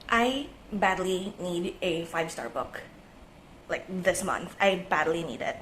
I badly need a 5-star book. Like this month, I badly need it.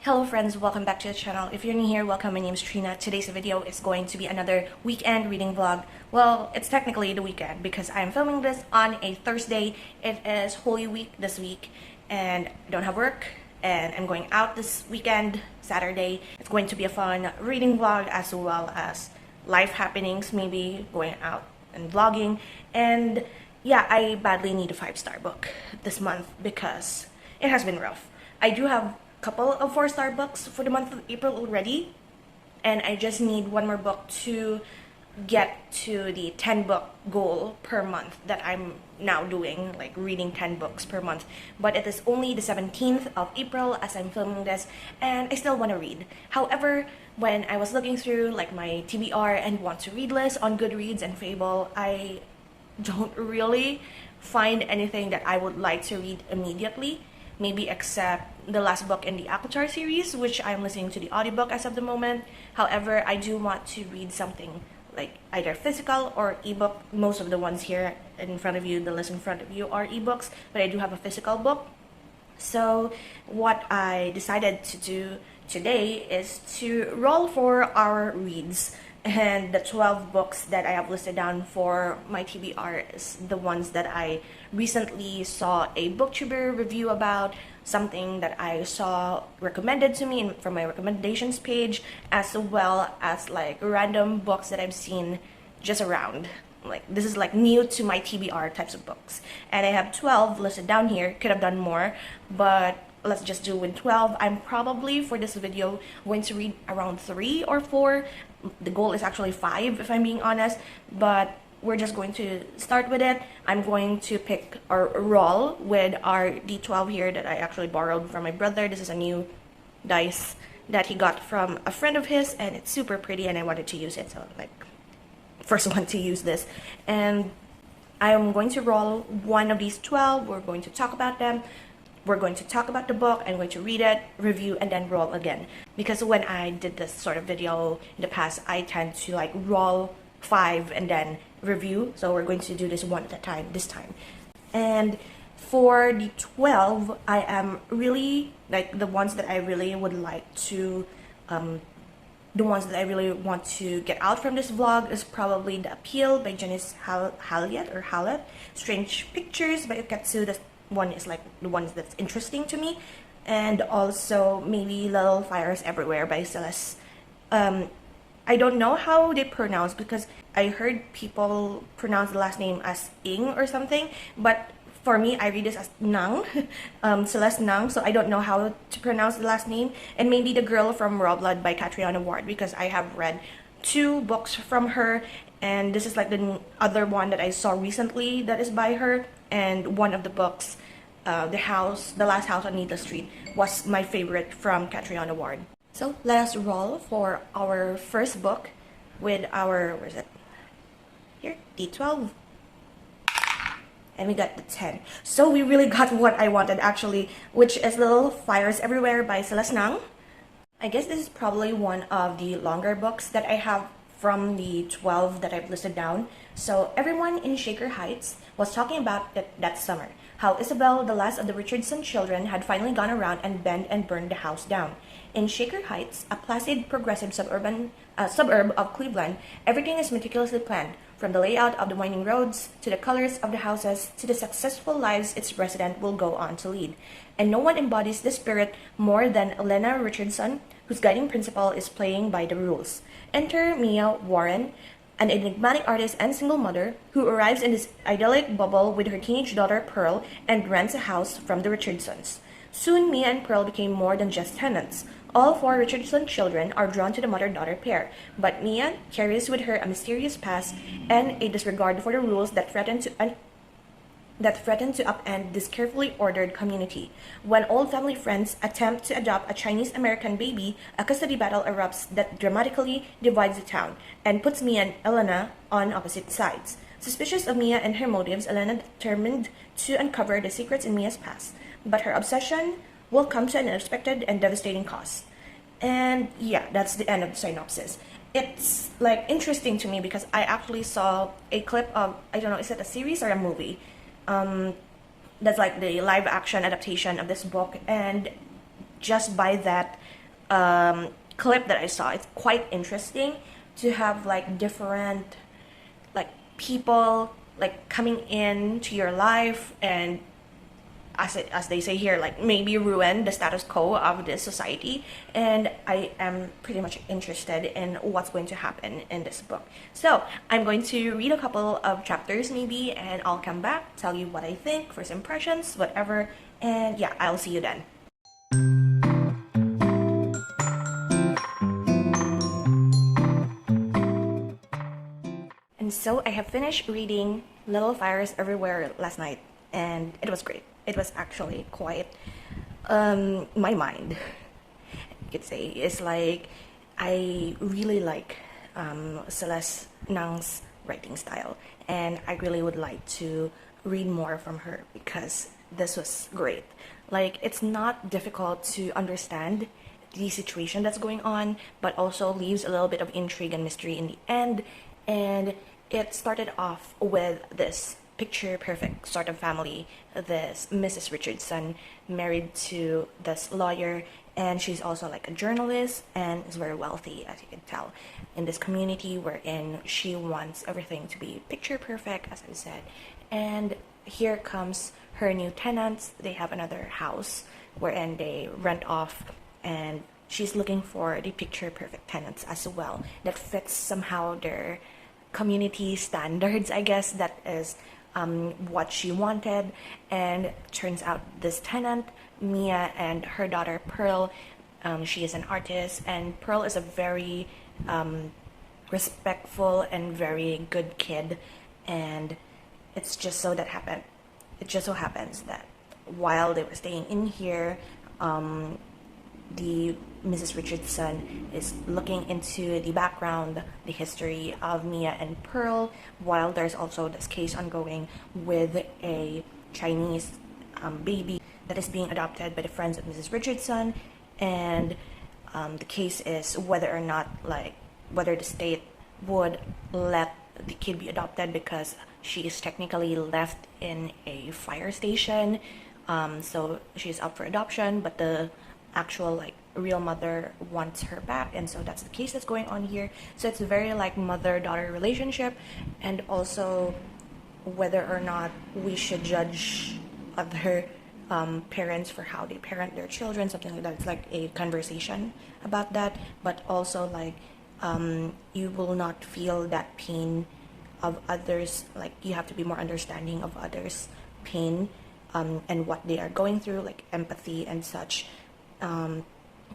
Hello friends, welcome back to the channel. If you're new here, welcome. My name is Trina. Today's video is going to be another weekend reading vlog. Well, it's technically the weekend because I'm filming this on a Thursday. It is Holy Week this week and I don't have work and I'm going out this weekend, Saturday. It's going to be a fun reading vlog as well as life happenings, maybe going out and vlogging. And yeah, I badly need a 5-star book this month because it has been rough. I do have couple of 4-star books for the month of April already, and I just need one more book to get to the 10 book goal per month that I'm now doing, like reading 10 books per month. But it is only the 17th of April as I'm filming this, and I still want to read. However, when I was looking through like my TBR and want to read list on Goodreads and Fable, I don't really find anything that I would like to read immediately. Maybe except the last book in the Avatar series, which I'm listening to the audiobook as of the moment. However, I do want to read something like either physical or ebook. Most of the ones here in front of you, the list in front of you, are ebooks, but I do have a physical book. So what I decided to do today is to roll for our reads, and the 12 books that I have listed down for my TBR is the ones that I recently saw a booktuber review about, something that I saw recommended to me from my recommendations page, as well as like random books that I've seen just around. Like this is like new to my TBR types of books, and I have 12 listed down here. Could have done more, but let's just do with 12. I'm probably for this video going to read around 3 or 4. The goal is actually 5 if I'm being honest, but we're just going to start with it. I'm going to pick or roll with our D12 here that I actually borrowed from my brother. This is a new dice that he got from a friend of his, and it's super pretty and I wanted to use it, so like first one to use this. And I'm going to roll one of these 12. We're going to talk about them. We're going to talk about the book. I'm going to read it, review, and then roll again. Because when I did this sort of video in the past, I tend to like roll 5 and then review. So we're going to do this one at a time this time. And for the 12, I am really like the ones that I really would like to the ones that I really want to get out from this vlog is probably The Appeal by Janice Hallett, Strange Pictures by Uketsu. This one is like the ones that's interesting to me, and also maybe Little Fires Everywhere by Celeste. I don't know how they pronounce because I heard people pronounce the last name as Ing or something, but for me, I read this as Nang, Celeste Nang, so I don't know how to pronounce the last name. And maybe The Girl from Raw Blood by Catriona Ward, because I have read 2 books from her, and this is like the other one that I saw recently that is by her. And one of the books, The Last House on Needle Street, was my favorite from Catriona Ward. So let us roll for our first book with our, where is it? Here, D12. And we got the 10. So we really got what I wanted actually, which is Little Fires Everywhere by Celeste Nang. I guess this is probably one of the longer books that I have from the 12 that I've listed down. So everyone in Shaker Heights was talking about that summer, how Isabel, the last of the Richardson children, had finally gone around and burned the house down. In Shaker Heights, a placid, progressive suburb of Cleveland, everything is meticulously planned, from the layout of the winding roads, to the colors of the houses, to the successful lives its resident will go on to lead. And no one embodies this spirit more than Elena Richardson, whose guiding principle is playing by the rules. Enter Mia Warren, an enigmatic artist and single mother who arrives in this idyllic bubble with her teenage daughter Pearl and rents a house from the Richardsons. Soon, Mia and Pearl became more than just tenants. All 4 Richardson children are drawn to the mother-daughter pair, but Mia carries with her a mysterious past and a disregard for the rules that threaten to upend this carefully ordered community. When old family friends attempt to adopt a Chinese-American baby, a custody battle erupts that dramatically divides the town and puts Mia and Elena on opposite sides. Suspicious of Mia and her motives, Elena determined to uncover the secrets in Mia's past, but her obsession will come to an unexpected and devastating cost. And yeah, that's the end of the synopsis. It's like interesting to me because I actually saw a clip of, I don't know, is it a series or a movie? That's like the live action adaptation of this book, and just by that clip that I saw, it's quite interesting to have like different like people like coming into your life and as they say here, like maybe ruin the status quo of this society. And I am pretty much interested in what's going to happen in this book. So I'm going to read a couple of chapters maybe, and I'll come back, tell you what I think, first impressions, whatever, and yeah, I'll see you then. And so I have finished reading Little Fires Everywhere last night, and it was great. It was actually quite my mind, you could say. It's like I really like Celeste Nang's writing style, and I really would like to read more from her because this was great. Like, it's not difficult to understand the situation that's going on, but also leaves a little bit of intrigue and mystery in the end. And it started off with this picture perfect sort of family. This Mrs. Richardson married to this lawyer, and she's also like a journalist and is very wealthy, as you can tell, in this community wherein she wants everything to be picture perfect, as I said. And here comes her new tenants. They have another house wherein they rent off, and she's looking for the picture perfect tenants as well that fits somehow their community standards, I guess. That is what she wanted. And turns out this tenant, Mia, and her daughter Pearl, she is an artist, and Pearl is a very respectful and very good kid. And it just so happens that while they were staying in here, the Mrs. Richardson is looking into the background, the history of Mia and Pearl, while there's also this case ongoing with a Chinese baby that is being adopted by the friends of Mrs. Richardson. And the case is whether or not, like, whether the state would let the kid be adopted because she is technically left in a fire station. So she's up for adoption, but the actual like real mother wants her back, and so that's the case that's going on here. So it's a very like mother-daughter relationship, and also whether or not we should judge other parents for how they parent their children, something like that. It's like a conversation about that, but also like you will not feel that pain of others. Like, you have to be more understanding of others' pain and what they are going through, like empathy and such.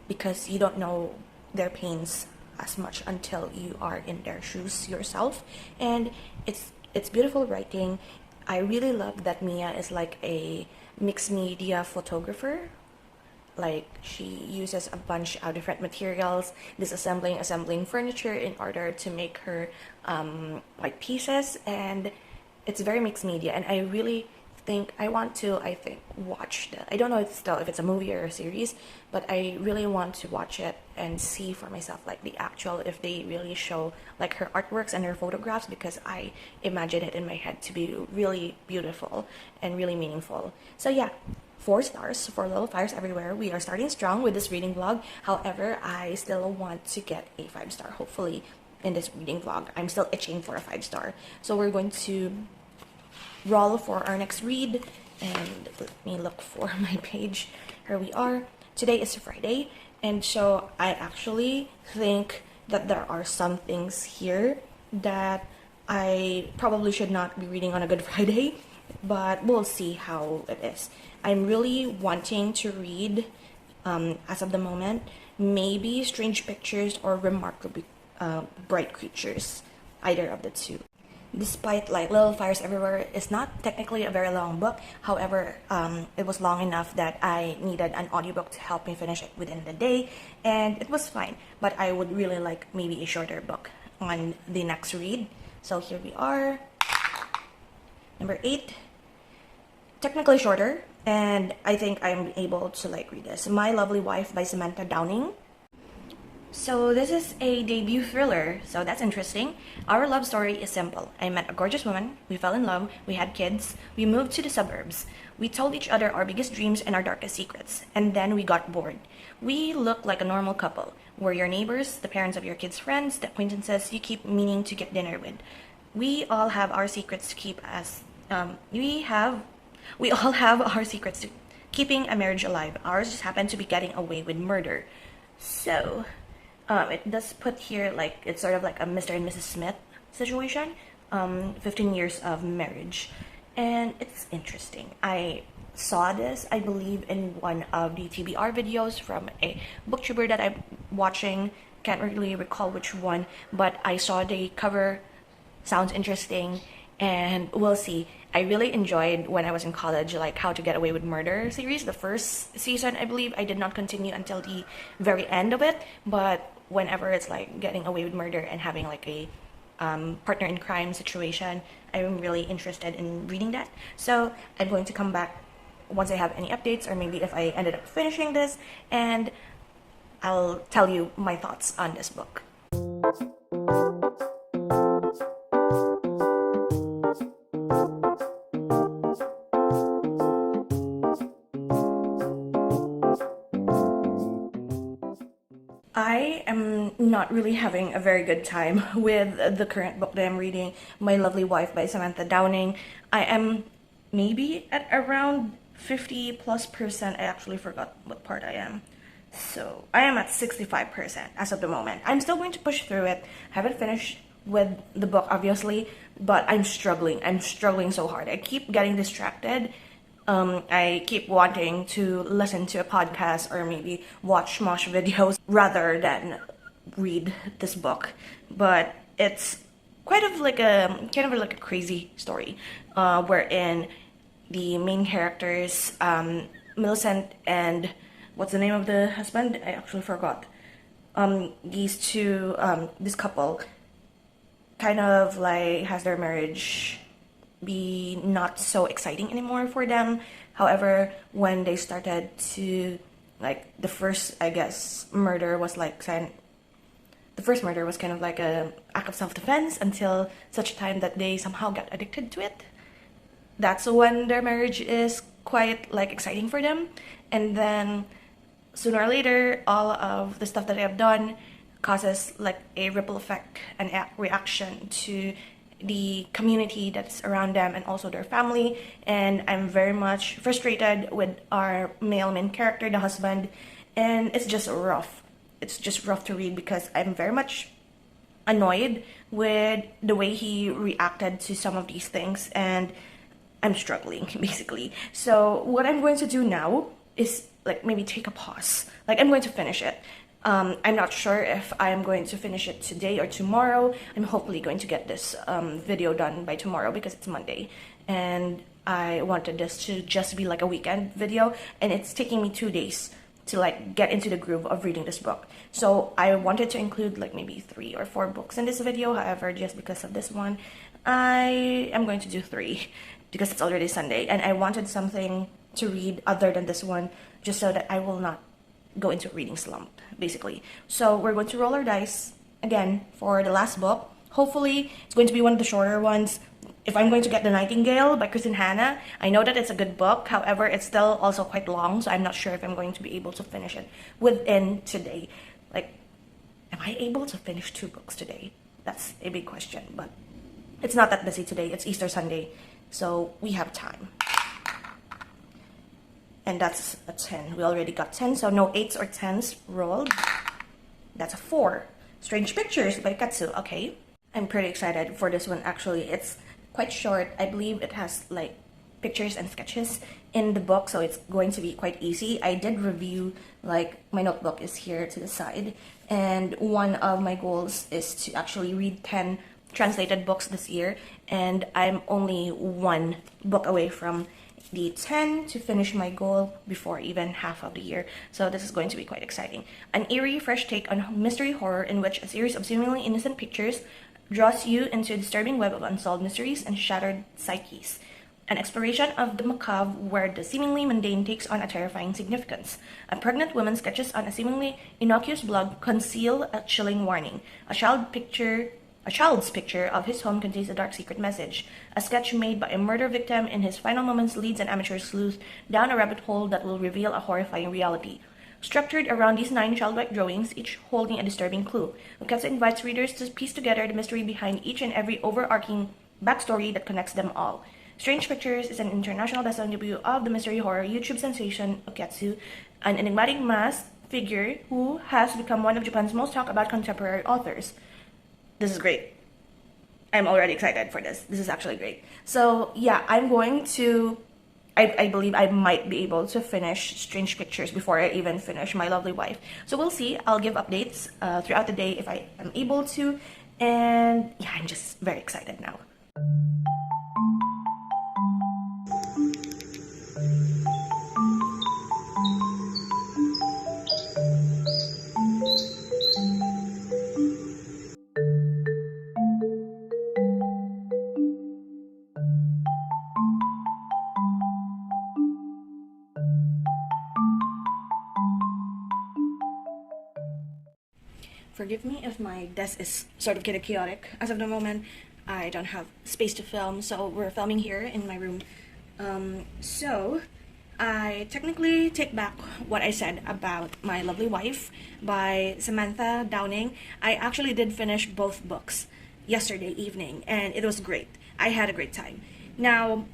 Because you don't know their pains as much until you are in their shoes yourself. And it's beautiful writing. I really love that Mia is like a mixed media photographer. Like, she uses a bunch of different materials, assembling furniture in order to make her like pieces, and it's very mixed media. And I really think I want to watch that. I don't know if it's a movie or a series, but I really want to watch it and see for myself like the actual, if they really show like her artworks and her photographs, because I imagine it in my head to be really beautiful and really meaningful. So yeah, 4 stars for Little Fires Everywhere. We are starting strong with this reading vlog. However, I still want to get a 5-star hopefully in this reading vlog. I'm still itching for a 5-star. So we're going to roll for our next read, and let me look for my page. Here we are. Today is Friday, and so I actually think that there are some things here that I probably should not be reading on a Good Friday, but we'll see how it is. I'm really wanting to read, as of the moment, maybe Strange Pictures or Remarkably Bright Creatures, either of the two. Despite like Little Fires Everywhere is not technically a very long book, however, it was long enough that I needed an audiobook to help me finish it within the day, and it was fine. But I would really like maybe a shorter book on the next read. So here we are. Number 8, technically shorter, and I think I'm able to like read this. My Lovely Wife by Samantha Downing. So this is a debut thriller, so that's interesting. Our love story is simple. I met a gorgeous woman, we fell in love, we had kids, we moved to the suburbs. We told each other our biggest dreams and our darkest secrets, and then we got bored. We look like a normal couple. We're your neighbors, the parents of your kids' friends, the acquaintances you keep meaning to get dinner with. We all have our secrets to keep us. We all have our secrets to keeping a marriage alive. Ours just happened to be getting away with murder. So, it does put here like it's sort of like a Mr. and Mrs. Smith situation. 15 years of marriage, and it's interesting. I saw this, I believe, in one of the TBR videos from a booktuber that I'm watching. Can't really recall which one, but I saw the cover. Sounds interesting, and we'll see. I really enjoyed when I was in college, like How to Get Away with Murder series. The first season, I believe, I did not continue until the very end of it, but whenever it's like getting away with murder and having like a partner in crime situation, I'm really interested in reading that. So I'm going to come back once I have any updates, or maybe if I ended up finishing this, and I'll tell you my thoughts on this book. I am not really having a very good time with the current book that I'm reading, My Lovely Wife by Samantha Downing. I am maybe at around 50+%. I actually forgot what part I am. So I am at 65% as of the moment. I'm still going to push through it. Haven't finished with the book, obviously, but I'm struggling. I'm struggling so hard. I keep getting distracted. I keep wanting to listen to a podcast or maybe watch mosh videos rather than read this book. But it's kind of like a crazy story, wherein the main characters, Millicent and what's the name of the husband? I actually forgot. These two, this couple, kind of like has their marriage be not so exciting anymore for them. However, when they started to, like, the first, I guess, murder was like the first murder was kind of like a act of self-defense until such time that they somehow got addicted to it. That's when their marriage is quite like exciting for them. And then sooner or later, all of the stuff that they have done causes like a ripple effect and reaction to the community that's around them and also their family. And I'm very much frustrated with our male main character, the husband, and it's just rough. It's just rough to read because I'm very much annoyed with the way he reacted to some of these things, and I'm struggling basically. So what I'm going to do now is like maybe take a pause. Like, I'm going to finish it. I'm not sure if I'm going to finish it today or tomorrow. I'm hopefully going to get this video done by tomorrow because it's Monday, and I wanted this to just be like a weekend video, and it's taking me 2 days to like get into the groove of reading this book. So I wanted to include like maybe 3 or 4 books in this video. However, just because of this one, I am going to do 3 because it's already Sunday, and I wanted something to read other than this one just so that I will not go into a reading slump, basically. So we're going to roll our dice again for the last book. Hopefully it's going to be one of the shorter ones. If I'm going to get The Nightingale by Kristen Hanna, I know that it's a good book. However, it's still also quite long, so I'm not sure if I'm going to be able to finish it within today. Like, am I able to finish 2 books today? That's a big question, but it's not that busy today. It's Easter Sunday, so we have time. And that's a 10. We already got 10, so no 8s or 10s rolled. That's a 4. Strange Pictures by Katsu. Okay. I'm pretty excited for this one, actually. It's quite short. I believe it has like pictures and sketches in the book, so it's going to be quite easy. I did review, like, my notebook is here to the side, and one of my goals is to actually read 10 translated books this year, and I'm only 1 book away from the 10 to finish my goal before even half of the year. So this is going to be quite exciting. An eerie, fresh take on mystery horror in which a series of seemingly innocent pictures draws you into a disturbing web of unsolved mysteries and shattered psyches. an exploration of the macabre where the seemingly mundane takes on a terrifying significance. A pregnant woman's sketches on a seemingly innocuous blog conceal a chilling warning. A child's picture of his home contains a dark secret message. A sketch made by a murder victim in his final moments leads an amateur sleuth down a rabbit hole that will reveal a horrifying reality. Structured around these 9 childlike drawings, each holding a disturbing clue, Uketsu invites readers to piece together the mystery behind each and every overarching backstory that connects them all. Strange Pictures is an international best-selling debut of the mystery horror YouTube sensation Uketsu, an enigmatic masked figure who has become one of Japan's most talked-about contemporary authors. This is great. I'm already excited for this. This is actually great. So yeah, I'm going to... I believe I might be able to finish Strange Pictures before I even finish My Lovely Wife. So we'll see. I'll give updates throughout the day if I am able to. And yeah, I'm just very excited now. Forgive me if my desk is sort of kind of chaotic. As of the moment, I don't have space to film, so we're filming here in my room. So, I technically take back what I said about My Lovely Wife by Samantha Downing. I actually did finish both books yesterday evening, and it was great. I had a great time. Now,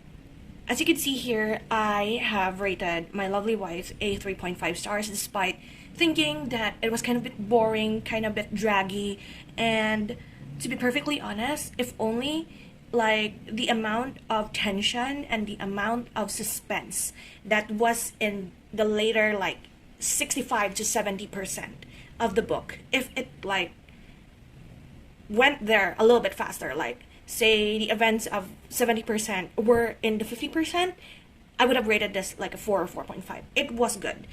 as you can see here, I have rated My Lovely Wife a 3.5 stars despite thinking that it was kind of a bit boring, kind of a bit draggy, and to be perfectly honest, if only like the amount of tension and the amount of suspense that was in the later like 65 to 70% of the book, if it like went there a little bit faster, like say the events of 70% were in the 50%, I would have rated this like a 4 or 4.5. It was good.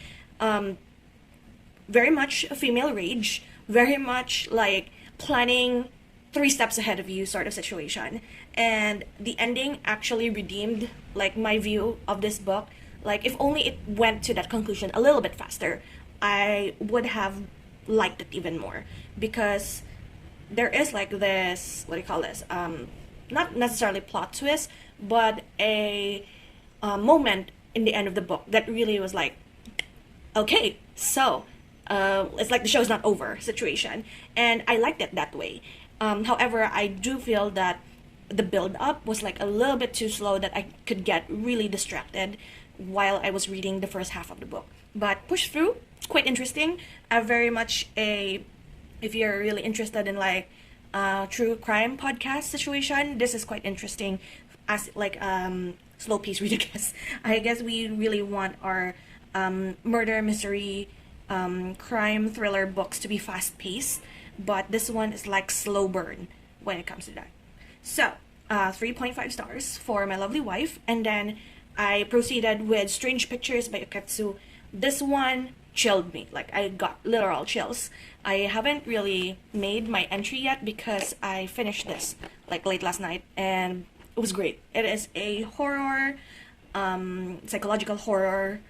Very much a female rage, very much like planning 3 steps ahead of you sort of situation. And the ending actually redeemed like my view of this book. Like if only it went to that conclusion a little bit faster, I would have liked it even more. Because there is like this, what do you call this? Not necessarily plot twist, but a moment in the end of the book that really was like, okay, so it's like the show's not over situation, and I liked it that way. However, I do feel that the build-up was like a little bit too slow, that I could get really distracted while I was reading the first half of the book. But push through, it's quite interesting. Very much if you're really interested in like true crime podcast situation, this is quite interesting as like slow pace read. I guess we really want our murder mystery crime thriller books to be fast paced, but this one is like slow burn when it comes to that. So 3.5 stars for My Lovely Wife, and then I proceeded with Strange Pictures by Uketsu. This one chilled me, like I got literal chills. I haven't really made my entry yet because I finished this like late last night, and it was great. It is a horror, psychological horror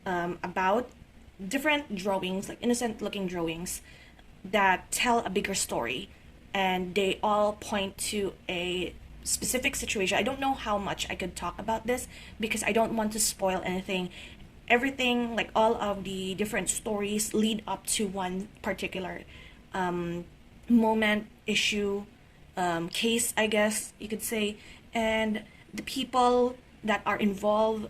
about different drawings, like innocent looking drawings that tell a bigger story, and they all point to a specific situation. I don't know how much I could talk about this because I don't want to spoil anything. Everything, like all of the different stories lead up to one particular moment, issue, case, I guess you could say, and the people that are involved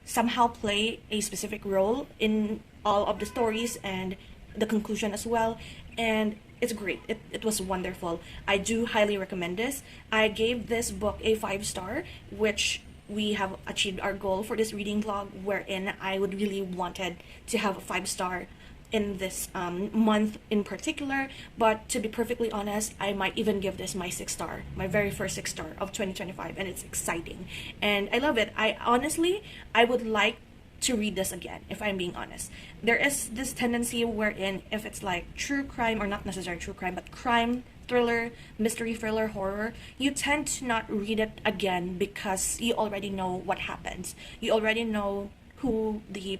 somehow play a specific role in all of the stories and the conclusion as well, and it's great. It was wonderful. I do highly recommend this. I gave this book a 5-star, which we have achieved our goal for this reading vlog, wherein I would really wanted to have a 5-star in this month in particular. But to be perfectly honest, I might even give this my 6-star, my very first 6-star of 2025, and it's exciting and I love it. I honestly, I would like to read this again, if I'm being honest. There is this tendency wherein if it's like true crime, or not necessarily true crime, but crime, thriller, mystery thriller, horror, you tend to not read it again because you already know what happens. You already know who the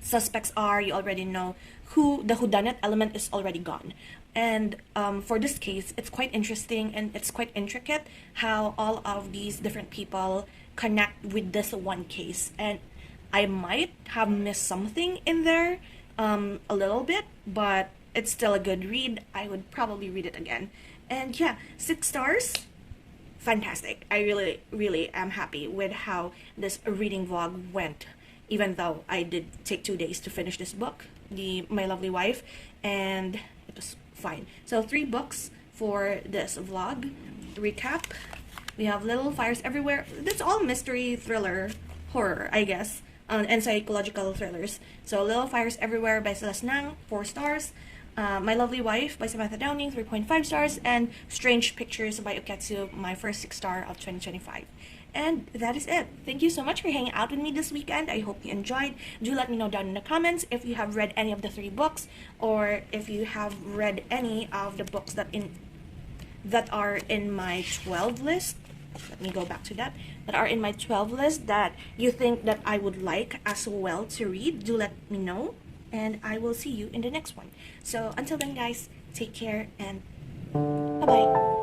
suspects are. You already know who the whodunit element is already gone. And for this case, it's quite interesting and it's quite intricate how all of these different people connect with this one case. And I might have missed something in there a little bit, but it's still a good read. I would probably read it again. And yeah, 6 stars. Fantastic. I really, really am happy with how this reading vlog went, even though I did take 2 days to finish this book, My Lovely Wife, and it was fine. So 3 books for this vlog. Recap. We have Little Fires Everywhere. That's all mystery, thriller, horror, I guess, and psychological thrillers. So Little Fires Everywhere by Celeste Nang, 4 stars. My Lovely Wife by Samantha Downing, 3.5 stars. And Strange Pictures by Uketsu, my first 6 star of 2025. And that is it. Thank you so much for hanging out with me this weekend. I hope you enjoyed. Do let me know down in the comments if you have read any of the 3 books, or if you have read any of the books that are in my 12 list. Let me go back to that. That are in my 12 list that you think that I would like as well to read. Do let me know, and I will see you in the next one. So until then, guys, take care and bye-bye.